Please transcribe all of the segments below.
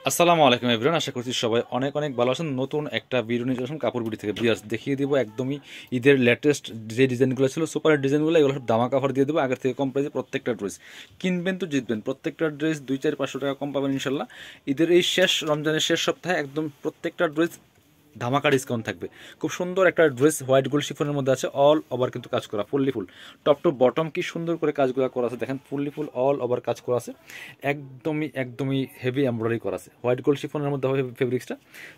আসসালামু আলাইকুম এভরিওয়ান, আশা করছি সবাই অনেক অনেক ভালো আছেন। নতুন একটা ভিডিও নিয়ে আসুন কাপড় বিডি থেকে বিয়ার্স দেখিয়ে দিব একদমই ঈদের লেটেস্ট যে ডিজাইনগুলো ছিল, সুপার ডিজাইনগুলো, এগুলো সব দামা কাভার দিয়ে দেবো আগের থেকে কম প্রাইসে। প্রত্যেকটা ড্রেস কিনবেন তো জিতবেন, প্রত্যেকটা ড্রেস 2-4-500 টাকা কম পাবেন ইনশাল্লাহ। ঈদের এই শেষ রমজানের শেষ সপ্তাহে একদম প্রত্যেকটা ড্রেস ধামাকা ডিসকাউন্ট থাকবে। খুব সুন্দর একটা ড্রেস হোয়াইট গোল্ড শিফনের মধ্যে আছে, অল ওভার কিন্তু কাজ করা, fully full top to bottom কি সুন্দর করে কাজগুলো করা আছে দেখেন, ফুললি ফুল অল ওভার কাজ করা আছে, একদমই একদমই হেভি এমব্রয়ডারি করা আছে, হোয়াইট গোল্ড শিফনের মধ্যে হবে ফেব্রিক্সটা।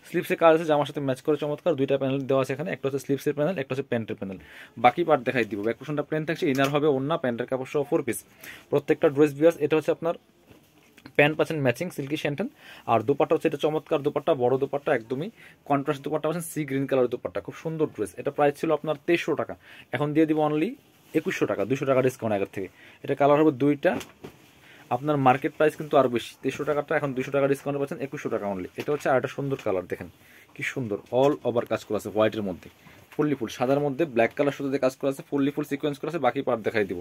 স্লিপসের কাজ আছে জামার সাথে ম্যাচ করে চমৎকার, দুইটা প্যানেল দেওয়া আছে এখানে, একটা হচ্ছে স্লিপসের প্যানেল, একটা হচ্ছে প্যান্টের প্যানেল। বাকি পার্ট দেখাই দিব। ব্যাক পোর্শনটা প্লেন থাকছে, ইনার হবে ওন্না, প্যান্টের কাপড় সহ 4 পিস প্রত্যেকটা ড্রেস বিয়ার্স। এটা হচ্ছে আপনার প্যান্ট পাচ্ছেন ম্যাচিং সিল্কি শ্যান্টেন, আর দোপাট্টা হচ্ছে এটা চমৎকার দোপাট্টা, বড় দোপাট্টা, একদমই কন্ট্রাস্ট দোপাট্টা পাচ্ছেন, সি গ্রিন কালার দোপাট্টা, খুব সুন্দর ড্রেস। এটা প্রাইস ছিল আপনার 2300 টাকা, এখন দিয়ে দিব অনলি 2100 টাকা, 200 টাকা ডিসকাউন্ট আগের থেকে। এটা কালার হবে দুইটা, আপনার মার্কেট প্রাইস কিন্তু আরও বেশি, 2300 টাকাটা এখন 200 টাকা ডিসকাউন্ট পাচ্ছেন 2100 টাকা অনলি। এটা হচ্ছে আরেকটা সুন্দর কালার দেখেন, কি সুন্দর অল ওভার কাজ করা আছে হোয়াইটের মধ্যে, ফুললি ফুল সাদার মধ্যে ব্ল্যাক কালার সুতোতে কাজ করা আছে, ফুললি ফুল সিকোয়েন্স করা আছে। বাকি পার্ট দেখাই দিব।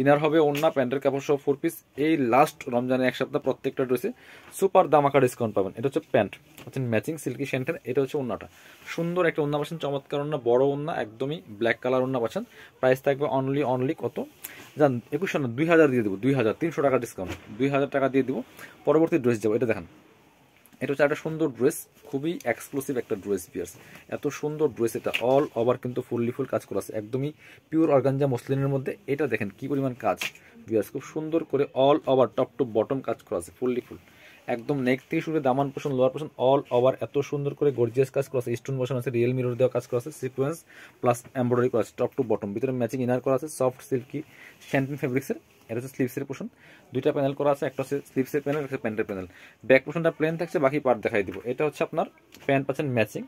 ইনার হবে ওন্না, প্যান্টের কাপড় সহ 4 পিস। এই লাস্ট রমজানে এক সপ্তাহ প্রত্যেকটা ড্রেসে সুপার দামাকা ডিসকাউন্ট পাবেন। এটা হচ্ছে প্যান্ট হচ্ছে ম্যাচিং সিল্কি শ্যান্টেন, এটা হচ্ছে ওন্নাটা, সুন্দর একটা ওন্না পাচ্ছেন, চমৎকার ওন্না, বড় ওন্না, একদমই ব্ল্যাক কালার ওন্না পাচ্ছেন। প্রাইস থাকবে অনলি কত জান, 2100 না 2000 দিয়ে দেবো, 2300 টাকা ডিসকাউন্ট, 2000 টাকা দিয়ে দিব। পরবর্তী ড্রেস যাবো, এটা দেখেন, এটা হচ্ছে একটা সুন্দর ড্রেস, খুবই এক্সক্লুসিভ একটা ড্রেস পিয়ার্স, এত সুন্দর ড্রেস। এটা অল ওভার কিন্তু ফুললি ফুল কাজ করা আছে, একদমই পিওর অর্গানজা মসলিনের মধ্যে। এটা দেখেন কি পরিমাণ কাজ পিয়ার্স, খুব সুন্দর করে all over top to bottom কাজ করা আছে, ফুললি ফুল একদম নেক থেকে শুরু দামান পোষণ লোয়ার পোষণ অল ওভার এত সুন্দর করে গর্জিয়াস কাজ করা আছে, স্টোন বসানো আছে, রিয়েল মিরর দেওয়া কাজ করা আছে, সিকোয়েন্স প্লাস এমব্রয়ডারি করা আছে টপ টু বটম, ভিতরে ম্যাচিং ইনার করা আছে সফট সিল্কি শ্যান্টিন ফেব্রিক্সের। এটা হচ্ছে স্লিভসের পোর্শন, দুইটা প্যানেল করা আছে, একটা হচ্ছে স্লিভসের প্যানেল, একটা প্যান্টের প্যানেল। ব্যাক পোর্শনটা প্লেন থাকছে, বাকি পার্ট দেখাই দিব। এটা হচ্ছে আপনার প্যান্ট পাচ্ছেন ম্যাচিং,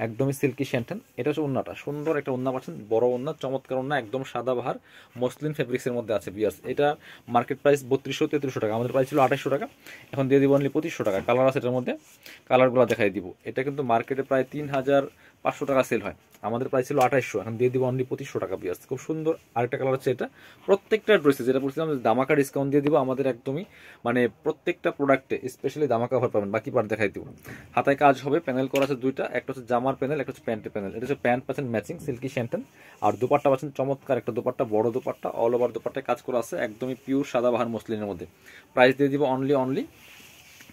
একদমই সিল্কি শ্যান্টেন। এটা হচ্ছে ওন্নাটা, সুন্দর একটা ওন্না পাচ্ছেন, বড় ওন্না, চমৎকার ওন্না, একদম সাদা বাহার মসলিন ফেব্রিক্সের মধ্যে আছে বিয়ার্স। এটা মার্কেট প্রাইস 3200-3300 টাকা, আমাদের প্রাইস ছিল 2800 টাকা, এখন দিয়ে দিব অনলি 2500 টাকা। কালার আছে এটার মধ্যে, কালারগুলো দেখাই দিব। এটা কিন্তু মার্কেটে প্রায় 3500 টাকা সেল হয়, আমাদের প্রাইস ছিল 2800, এখন দিয়ে দিব অনলি 2500 টাকা বিয়ার্স। খুব সুন্দর আরেকটা কালার হচ্ছে এটা, প্রত্যেকটা ড্রেসে যেটা বলছিলাম দামাকা ডিসকাউন্ট দিয়ে দিব আমাদের, একদমই মানে প্রত্যেকটা প্রোডাক্টে স্পেশালি দামাকা অফার পাবেন। বাকি পার্ট দেখাই দিব। হাতায় কাজ হবে, প্যানেল করা আছে দুইটা, একটা হচ্ছে জামার প্যানেল, একটা হচ্ছে প্যান্টের প্যানেল। এটা হচ্ছে প্যান্ট পাচ্ছেন ম্যাচিং সিল্কি শ্যান্টেন, আর দুপাট্টা পাচ্ছেন চমৎকার একটা দুপাট্টা, বড় দুপাট্টা, অল ওভার দুপাট্টায় কাজ করা আছে, একদমই পিওর সাদা বাহার মসলিনের মধ্যে। প্রাইস দিয়ে দিব অনলি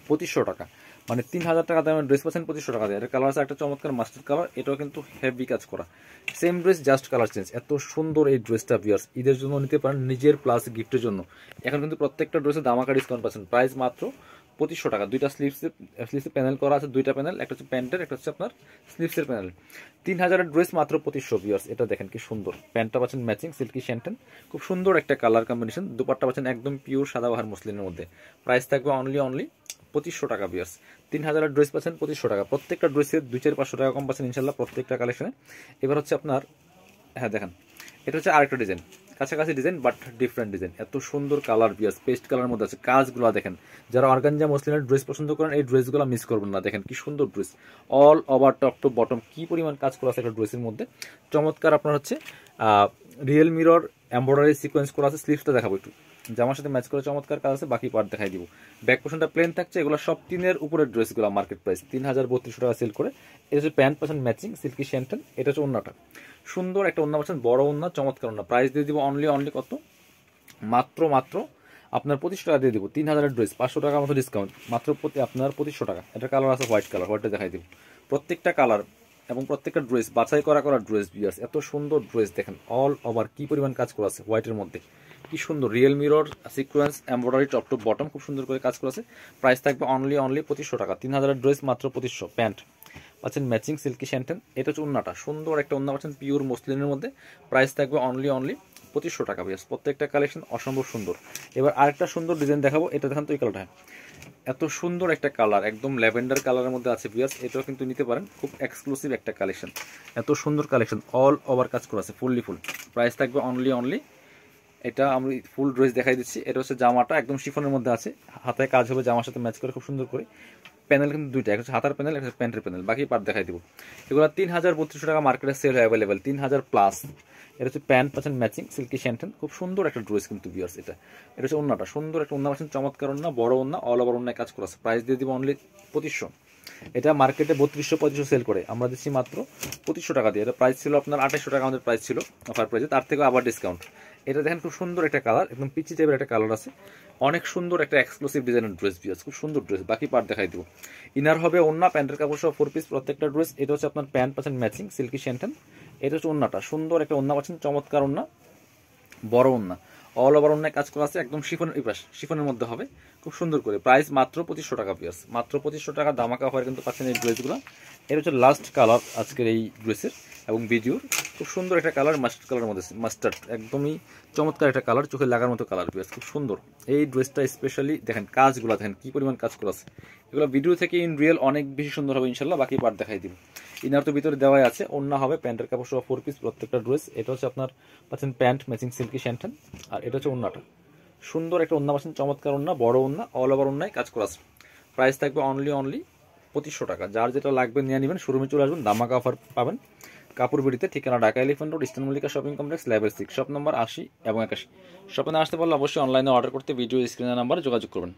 2500 টাকা, মানে 3000 টাকা দামের ড্রেস পাচ্ছেন 2500 টাকা দিয়ে। এটা কালার আছে একটা চমৎকার মাস্টার্ড কালার, এটাও কিন্তু হেভি কাজ করা, same dress just colour change. এত সুন্দর এই ড্রেসটা ভিউয়ার্স, ঈদের জন্য নিতে পারেন, নিজের প্লাস গিফটের জন্য। এখন কিন্তু প্রত্যেকটা ড্রেসে দামাকা ডিসকাউন্ট পাচ্ছেন, প্রাইস মাত্র 2500 টাকা। দুইটা স্লিভসে প্যানেল করা আছে, দুইটা প্যানেল, একটা হচ্ছে প্যান্টের, একটা হচ্ছে আপনার স্লিভসের প্যানেল। 3000-এর ড্রেস মাত্র 2500 ভিউয়ার্স। এটা দেখেন কি সুন্দর, প্যান্টটা পাচ্ছেন ম্যাচিং সিল্কি শ্যান্টেন, খুব সুন্দর একটা কালার কম্বিনেশন। দুপাট্টা পাচ্ছেন একদম পিওর সাদাবাহার মসলিনের মধ্যে, প্রাইস থাকবে অনলি 2500 টাকা বিয়ার্স। 3000-এর ড্রেস পাচ্ছেন 2500 টাকা, প্রত্যেকটা ড্রেসের 2-4-500 টাকা কম পাচ্ছেন ইনশাল্লাহ প্রত্যেকটা কালেকশনে। এবার হচ্ছে আপনার, হ্যাঁ দেখেন, এটা হচ্ছে আরেকটা ডিজাইন, কাছাকাছি ডিজাইন বাট ডিফারেন্ট ডিজাইন, এত সুন্দর কালার বিয়ার্স, পেস্ট কালার মধ্যে আছে। কাজগুলো দেখেন, যারা অর্গানজা মসলিনের ড্রেস পছন্দ করেন এই ড্রেসগুলো মিস করবেন না। দেখেন কি সুন্দর dress, all over top to bottom কি পরিমাণ কাজ করা আছে একটা ড্রেসের মধ্যে, চমৎকার। আপনার হচ্ছে রিয়েল মিরর এমব্রয়ডারি সিকোয়েন্স করা আছে, স্লিভসটা দেখাবো একটু, জামার সাথে ম্যাচ করে চমৎকার কাজ আছে। বাকি পার্ট দেখাই দিব। ব্যাক পোর্শনটা প্লেন থাকছে, এগুলো সব টিনের উপরের ড্রেসগুলো মার্কেট প্রাইস 3200 টাকা সেল করে। এটা হচ্ছে প্যান্ট পাচ্ছেন ম্যাচিং সিল্কি শ্যান্টেন, এটা হচ্ছে ওন্নাটা, সুন্দর একটা ওন্না পাচ্ছেন, বড় ওন্না, চমৎকার ওন্না। প্রাইস দিয়ে দিব অনলি কত, মাত্র আপনার 2500 টাকা দিয়ে দিব। 3000-এর ড্রেস 500 টাকার মতো ডিসকাউন্ট, মাত্র আপনার 2500 টাকা। এটা কালার আছে হোয়াইট কালার, হোয়াইটটা দেখাই দিব। প্রত্যেকটা কালার এবং প্রত্যেকটা ড্রেস বাছাই করা ড্রেস বিয়ার্স, এত সুন্দর ড্রেস দেখেন, অল ওভার কি পরিমাণ কাজ করা আছে হোয়াইটের মধ্যে, কি সুন্দর real mirror sequence embroidery top to bottom, খুব সুন্দর করে কাজ করা আছে। প্রাইস থাকবে অনলি 2500 টাকা। 3000-এর ড্রেস মাত্র 2500। প্যান্ট পাচ্ছেন ম্যাচিং সিল্কি শ্যান্টেন, এটা হচ্ছে ওন্নাটা, সুন্দর একটা ওন্না পাচ্ছেন পিওর মসলিনের মধ্যে। প্রাইস থাকবে অনলি 2500 টাকা বিয়ার্স। প্রত্যেকটা কালেকশন অসম্ভব সুন্দর। এবার আরেকটা সুন্দর ডিজাইন দেখাবো, এটা দেখেন তো এই কালারটা, এত সুন্দর একটা কালার, একদম ল্যাভেন্ডার কালারের মধ্যে আছে বিয়ার্স, এটাও কিন্তু নিতে পারেন, খুব এক্সক্লুসিভ একটা কালেকশন, এত সুন্দর কালেকশন, অল ওভার কাজ করা আছে ফুললি ফুল। প্রাইস থাকবে অনলি, এটা আমি ফুল ড্রেস দেখাই দিচ্ছি। এটা হচ্ছে জামাটা একদম শিফনের মধ্যে আছে, হাতায় কাজ হবে জামার সাথে ম্যাচ করে খুব সুন্দর করে। প্যানেল কিন্তু দুইটা, একটা হচ্ছে হাতার প্যানেল, একটা হচ্ছে প্যান্টের প্যানেল। বাকি পার্ট দেখাই দিব। এগুলো 3200 টাকা মার্কেটে সেল হয় অ্যাভেলেবেল, 3000 প্লাস। এটা হচ্ছে প্যান্ট পাচ্ছেন ম্যাচিং সিল্কি শ্যান্টেন, খুব সুন্দর একটা ড্রেস কিন্তু ভিউয়ার্স। এটা হচ্ছে ওন্নাটা, সুন্দর একটা ওন্না পাচ্ছেন, চমৎকার ওন্না, বড় ওন্না, অল ওভার ওন্নায় কাজ করা আছে। প্রাইস দিয়ে দিব অনলি 2500। এটা মার্কেটে 3200-3500 সেল করে, আমরা দিচ্ছি মাত্র 2500 টাকা দিয়ে। এটা প্রাইস ছিল আপনার 2800 টাকা আমাদের প্রাইস ছিল অফার প্রাইসে, তার থেকেও আবার ডিসকাউন্ট। এটা দেখেন খুব সুন্দর একটা কালার, একদম পিচি টাইপের একটা কালার আছে, অনেক সুন্দর একটা এক্সক্লুসিভ ডিজাইনের ড্রেস ভিউয়ার্স, খুব সুন্দর ড্রেস। বাকি পার্ট দেখাই দেবো। ইনার হবে ওন্না, প্যান্টের কাপড় সহ 4 পিস প্রত্যেকটা ড্রেস। এটা হচ্ছে আপনার প্যান্ট পাচ্ছেন ম্যাচিং সিল্কি শ্যান্টেন। এটা হচ্ছে ওন্নাটা, সুন্দর একটা ওন্না পাচ্ছেন, চমৎকার ওন্না, বড় ওন্না, অল ওভার ওন্নায় কাজ করা আছে, একদম শিফনের মধ্যে হবে, খুব সুন্দর করে। প্রাইস মাত্র 2500 টাকা পিয়ার্স, মাত্র 2500 টাকা দামাকা অফার কিন্তু পাচ্ছেন এই ড্রেসগুলো। এটা হচ্ছে লাস্ট কালার আজকের এই ড্রেসের এবং ভিডিওর, খুব সুন্দর একটা কালার, মাস্টার্ড কালারের মধ্যে, মাস্টার্ড একদমই চমৎকার একটা কালার, চোখে লাগার মতো কালার পিয়ার্স, খুব সুন্দর। এই ড্রেসটা স্পেশালি দেখেন কাজগুলো, দেখেন কি পরিমাণ কাজ করা আছে, এগুলো ভিডিও থেকে ইন রিয়েল অনেক বেশি সুন্দর হবে ইনশাল্লাহ। বাকি পার্ট দেখাই দিব। ইনার তো ভিতরে দেওয়াই আছে, ওন্না হবে, প্যান্টের কাপড় সহ 4 পিস প্রত্যেকটা ড্রেস। এটা হচ্ছে আপনার পাচ্ছেন প্যান্ট ম্যাচিং সিল্কি শ্যান্টেন, আর এটা হচ্ছে ওন্নাটা, সুন্দর একটা ওন্না পাচ্ছেন, চমৎকার ওন্না, বড় ওন্না, অল ওভার ওন্নায় কাজ করা আছে। প্রাইস থাকবে অনলি 2500 টাকা। যার যেটা লাগবে নিয়ে নেবেন, শোরুমে চলে আসবেন, দামাকা অফার পাবেন কাপড় বিড়িতে। ঠিকানা Dhaka elephant road, eastern Mallika shopping complex, level 6, shop number 80 এবং 81। শপে না আসতে পারলে অবশ্যই অনলাইনে অর্ডার করতে ভিডিও স্ক্রিনের নাম্বারে যোগাযোগ করবেন।